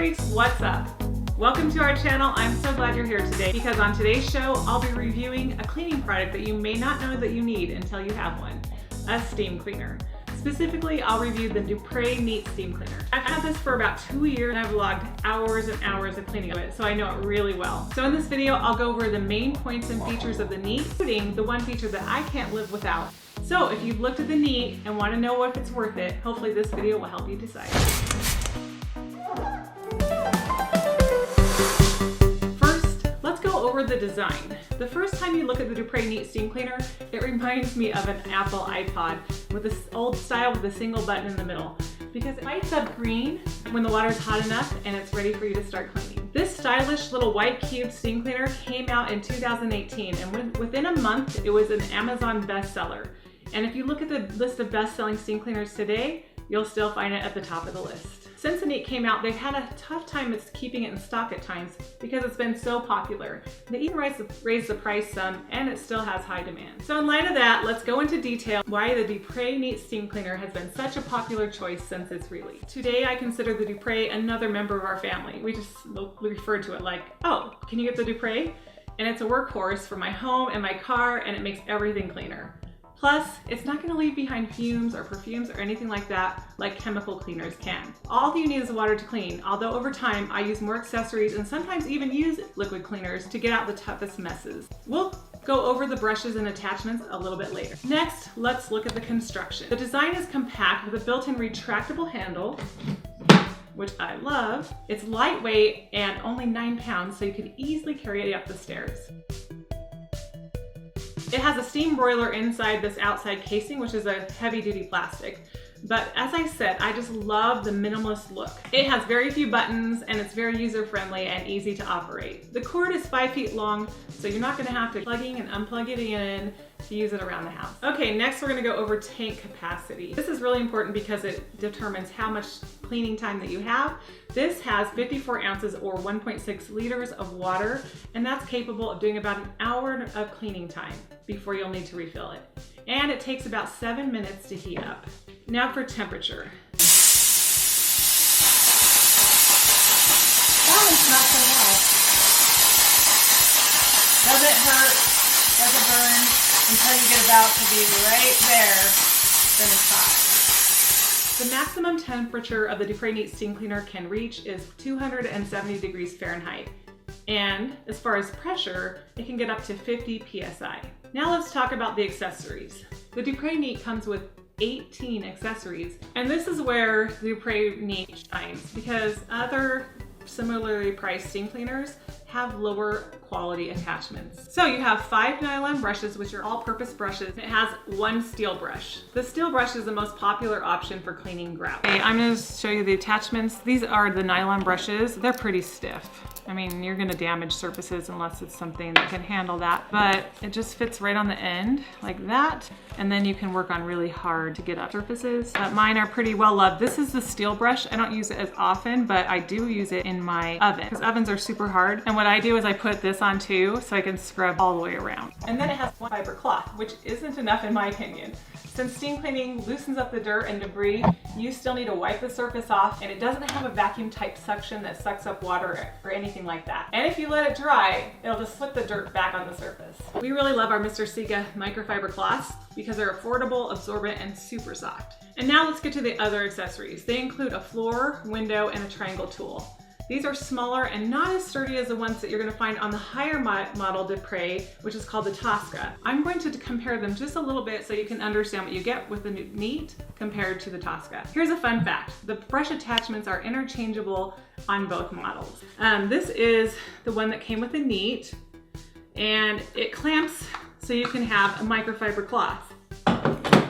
freaks, what's up? Welcome to our channel. I'm so glad you're here today because on today's show, I'll be reviewing a cleaning product that you may not know that you need until you have one, a steam cleaner. Specifically, I'll review the Dupray Neat Steam Cleaner. I've had this for about 2 years and I've logged hours and hours of cleaning of it, so I know it really well. So in this video, I'll go over the main points and features of the Neat, including the one feature that I can't live without. So if you've looked at the Neat and want to know if it's worth it, hopefully this video will help you decide. First, let's go over the design. The first time you look at the Dupray Neat Steam Cleaner, it reminds me of an Apple iPod with this old style with a single button in the middle, because it lights up green when the water's hot enough and it's ready for you to start cleaning. This stylish little white cube steam cleaner came out in 2018, and within a month it was an Amazon bestseller. And if you look at the list of best-selling steam cleaners today, you'll still find it at the top of the list. Since the Neat came out, they've had a tough time keeping it in stock at times because it's been so popular. They even raised the price some, and it still has high demand. So in light of that, let's go into detail why the Dupray Neat Steam Cleaner has been such a popular choice since its release. Today, I consider the Dupray another member of our family. We just refer to it like, oh, can you get the Dupray? And it's a workhorse for my home and my car, and it makes everything cleaner. Plus, it's not gonna leave behind fumes or perfumes or anything like that like chemical cleaners can. All you need is water to clean, although over time I use more accessories and sometimes even use liquid cleaners to get out the toughest messes. We'll go over the brushes and attachments a little bit later. Next, let's look at the construction. The design is compact with a built-in retractable handle, which I love. It's lightweight and only 9 pounds, so you can easily carry it up the stairs. It has a steam broiler inside this outside casing, which is a heavy-duty plastic. But as I said, I just love the minimalist look. It has very few buttons and it's very user-friendly and easy to operate. The cord is 5 feet long, so you're not gonna have to plugging and unplug it in to use it around the house. Okay, next we're gonna go over tank capacity. This is really important because it determines how much cleaning time that you have. This has 54 ounces or 1.6 liters of water, and that's capable of doing about an hour of cleaning time before you'll need to refill it. And it takes about 7 minutes to heat up. Now for temperature. That one smells so well. Doesn't hurt, doesn't burn until you get about to be right there, then it's hot. The maximum temperature of the Dupray Neat Steam Cleaner can reach is 270 degrees Fahrenheit. And as far as pressure, it can get up to 50 psi. Now let's talk about the accessories. The Dupray Neat comes with 18 accessories, and this is where the Dupray Neat shines because other similarly priced steam cleaners have lower quality attachments. So you have 5 nylon brushes, which are all-purpose brushes. It has 1 steel brush. The steel brush is the most popular option for cleaning grout. Okay, I'm gonna show you the attachments. These are the nylon brushes. They're pretty stiff. I mean, you're gonna damage surfaces unless it's something that can handle that, but it just fits right on the end like that. And then you can work on really hard to get up surfaces. Mine are pretty well loved. This is the steel brush. I don't use it as often, but I do use it in my oven because ovens are super hard. And what I do is I put this on too so I can scrub all the way around. And then it has 1 fiber cloth, which isn't enough in my opinion. Since steam cleaning loosens up the dirt and debris, you still need to wipe the surface off, and it doesn't have a vacuum type suction that sucks up water or anything like that. And if you let it dry, it'll just slip the dirt back on the surface. We really love our Mr. Sega microfiber cloths because they're affordable, absorbent, and super soft. And now let's get to the other accessories. They include a floor, window, and a triangle tool. These are smaller and not as sturdy as the ones that you're gonna find on the higher model Dupray, which is called the Tosca. I'm going to compare them just a little bit so you can understand what you get with the Neat compared to the Tosca. Here's a fun fact. The brush attachments are interchangeable on both models. This is the one that came with the Neat, and it clamps so you can have a microfiber cloth.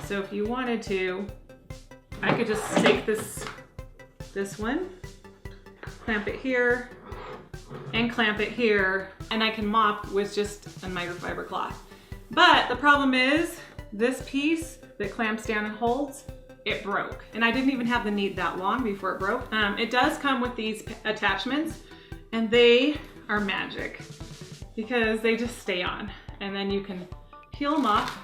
So if you wanted to, I could just take this one, clamp it here, and clamp it here, and I can mop with just a microfiber cloth. But the problem is, this piece that clamps down and holds, it broke. And I didn't even have the Neat that long before it broke. It does come with these attachments, and they are magic because they just stay on. And then you can peel them off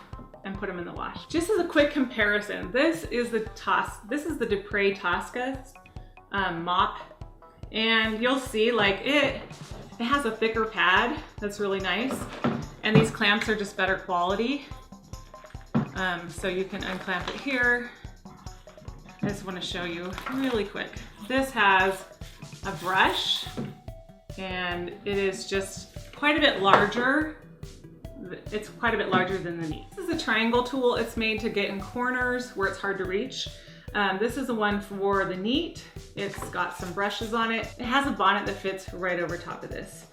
and put them in the wash. Just as a quick comparison, this is the Dupray Tosca mop. And you'll see like it has a thicker pad that's really nice. And these clamps are just better quality. So you can unclamp it here. I just want to show you really quick. This has a brush and it is just quite a bit larger. It's quite a bit larger than the Neat. This is a triangle tool. It's made to get in corners where it's hard to reach. This is the one for the Neat. It's got some brushes on it. It has a bonnet that fits right over top of this.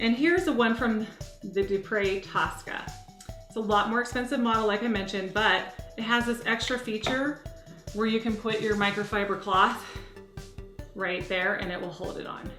And here's the one from the Dupray Tosca. It's a lot more expensive model, like I mentioned, but it has this extra feature where you can put your microfiber cloth right there and it will hold it on.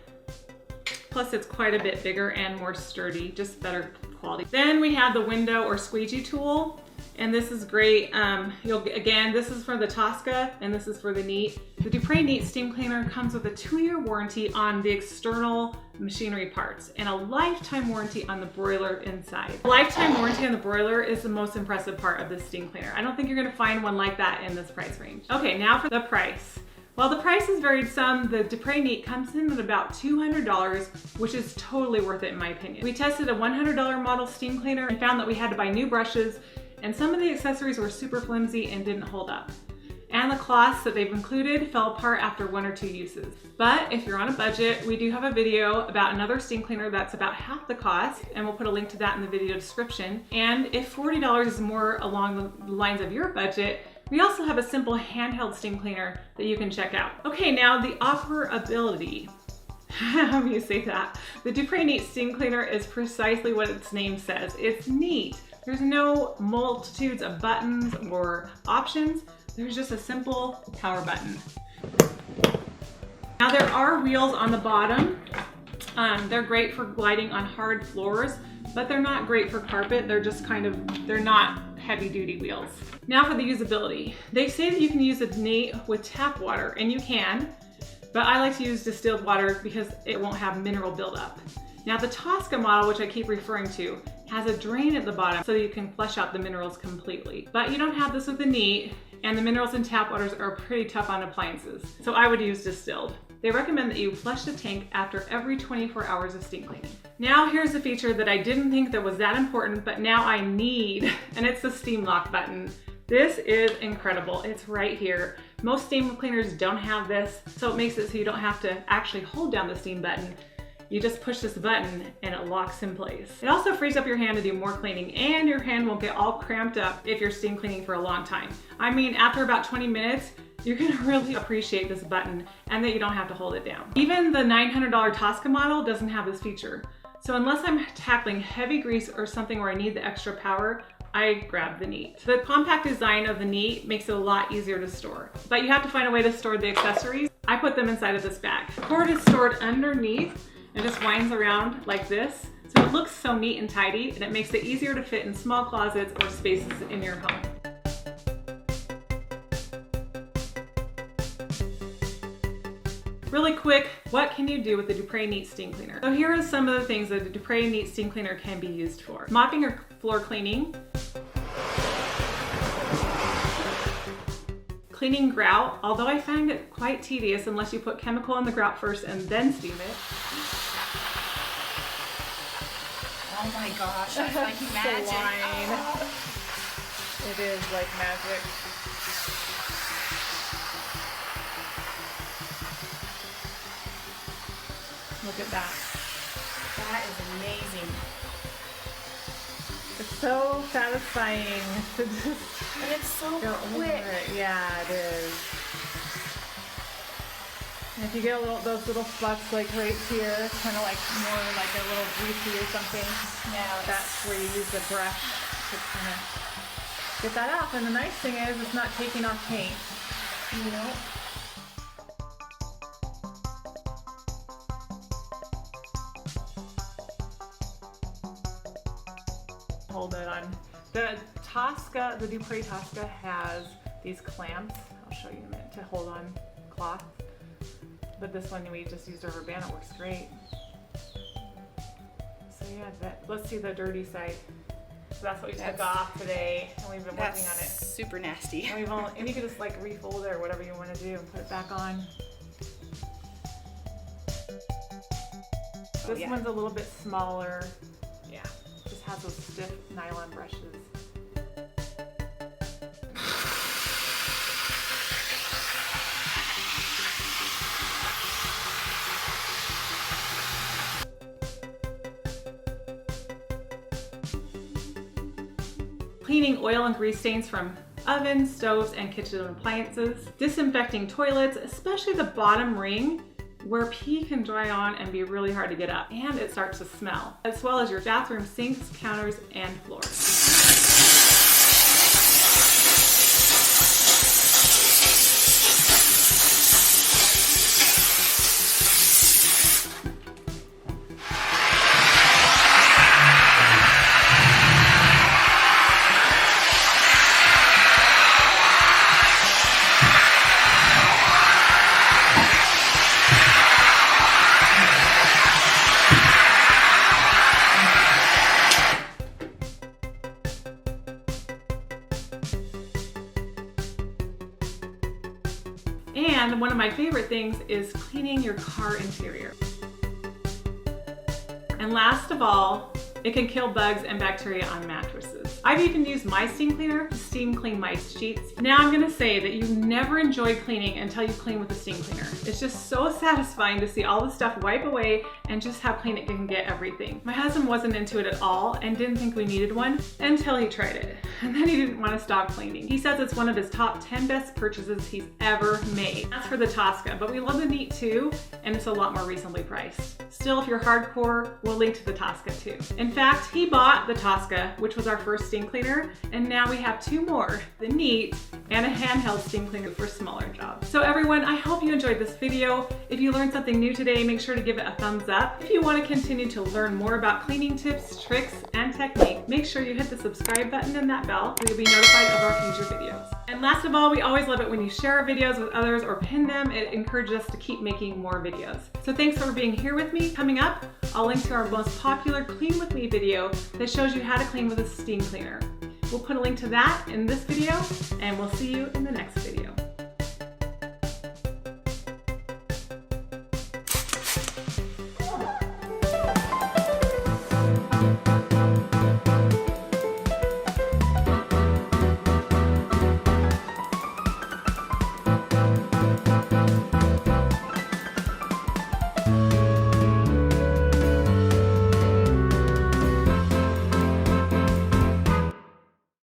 Plus it's quite a bit bigger and more sturdy, just better quality. Then we have the window or squeegee tool, and this is great. Again, this is for the Tosca and this is for the Neat. The Dupray Neat Steam Cleaner comes with a 2-year warranty on the external machinery parts and a lifetime warranty on the broiler inside. Lifetime warranty on the broiler is the most impressive part of this steam cleaner. I don't think you're gonna find one like that in this price range. Okay, now for the price. While the prices varied some, the Dupray Neat comes in at about $200, which is totally worth it in my opinion. We tested a $100 model steam cleaner and found that we had to buy new brushes, and some of the accessories were super flimsy and didn't hold up. And the cloths that they've included fell apart after 1 or 2 uses. But if you're on a budget, we do have a video about another steam cleaner that's about half the cost, and we'll put a link to that in the video description. And if $40 is more along the lines of your budget, we also have a simple handheld steam cleaner that you can check out. Okay, now the operability. How do you say that? The Dupray Neat Steam Cleaner is precisely what its name says. It's neat. There's no multitudes of buttons or options. There's just a simple power button. Now there are wheels on the bottom. They're great for gliding on hard floors, but they're not great for carpet. They're just they're not heavy duty wheels. Now for the usability. They say that you can use the Neat with tap water, and you can, but I like to use distilled water because it won't have mineral buildup. Now the Tosca model, which I keep referring to, has a drain at the bottom so you can flush out the minerals completely. But you don't have this with the Neat, and the minerals in tap waters are pretty tough on appliances. So I would use distilled. They recommend that you flush the tank after every 24 hours of steam cleaning. Now here's a feature that I didn't think that was that important, but now I need, and it's the steam lock button. This is incredible. It's right here. Most steam cleaners don't have this, so it makes it so you don't have to actually hold down the steam button. You just push this button and it locks in place. It also frees up your hand to do more cleaning, and your hand won't get all cramped up if you're steam cleaning for a long time. I mean, after about 20 minutes, you're gonna really appreciate this button and that you don't have to hold it down. Even the $900 Tosca model doesn't have this feature. So unless I'm tackling heavy grease or something where I need the extra power, I grab the Neat. The compact design of the Neat makes it a lot easier to store, but you have to find a way to store the accessories. I put them inside of this bag. The cord is stored underneath and just winds around like this. So it looks so neat and tidy, and it makes it easier to fit in small closets or spaces in your home. Really quick, what can you do with the Dupray Neat Steam Cleaner? So here are some of the things that the Dupray Neat Steam Cleaner can be used for. Mopping or floor cleaning, cleaning grout, although I find it quite tedious unless you put chemical in the grout first and then steam it. Oh my gosh, that's like magic. Oh. It is like magic. Look at that. That is amazing. It's so satisfying to just And it's so go quick. over it. Yeah, it is. And if you get those little spots like right here, kind of like more like a little greasy or something, Yeah, that's where you use the brush to kind of get that off. And the nice thing is it's not taking off paint. you know. Hold it on. The Tosca, the Dupray Tosca has these clamps. I'll show you in a minute to hold on cloth. But this one we just used a rubber band. It works great. So yeah, let's see the dirty side. So that's what we took off today, and we've been working on it. Super nasty. And you can just like refold it or whatever you want to do and put it back on. This one's a little bit smaller. Yeah, just has those stiff nylon brushes. Cleaning oil and grease stains from ovens, stoves, and kitchen appliances. Disinfecting toilets, especially the bottom ring where pee can dry on and be really hard to get up, and it starts to smell, as well as your bathroom sinks, counters, and floors. And one of my favorite things is cleaning your car interior. And last of all, it can kill bugs and bacteria on mattresses. I've even used my steam cleaner to steam clean my sheets. Now I'm gonna say that you never enjoy cleaning until you clean with a steam cleaner. It's just so satisfying to see all the stuff wipe away and just how clean it can get everything. My husband wasn't into it at all and didn't think we needed one until he tried it. And then he didn't want to stop cleaning. He says it's one of his top 10 best purchases he's ever made. That's for the Tosca, but we love the Neat too, and it's a lot more reasonably priced. Still, if you're hardcore, we'll link to the Tosca too. In fact, he bought the Tosca, which was our first steam cleaner, and now we have two more, the Neat and a handheld steam cleaner for smaller jobs. So everyone, I hope you enjoyed this video. If you learned something new today, make sure to give it a thumbs up. If you want to continue to learn more about cleaning tips, tricks, and technique, make sure you hit the subscribe button and that bell so you'll be notified of our future videos. And last of all, we always love it when you share our videos with others or pin them. It encourages us to keep making more videos. So thanks for being here with me. Coming up, I'll link to our most popular Clean With Me video that shows you how to clean with a steam cleaner. We'll put a link to that in this video, and we'll see you in the next video.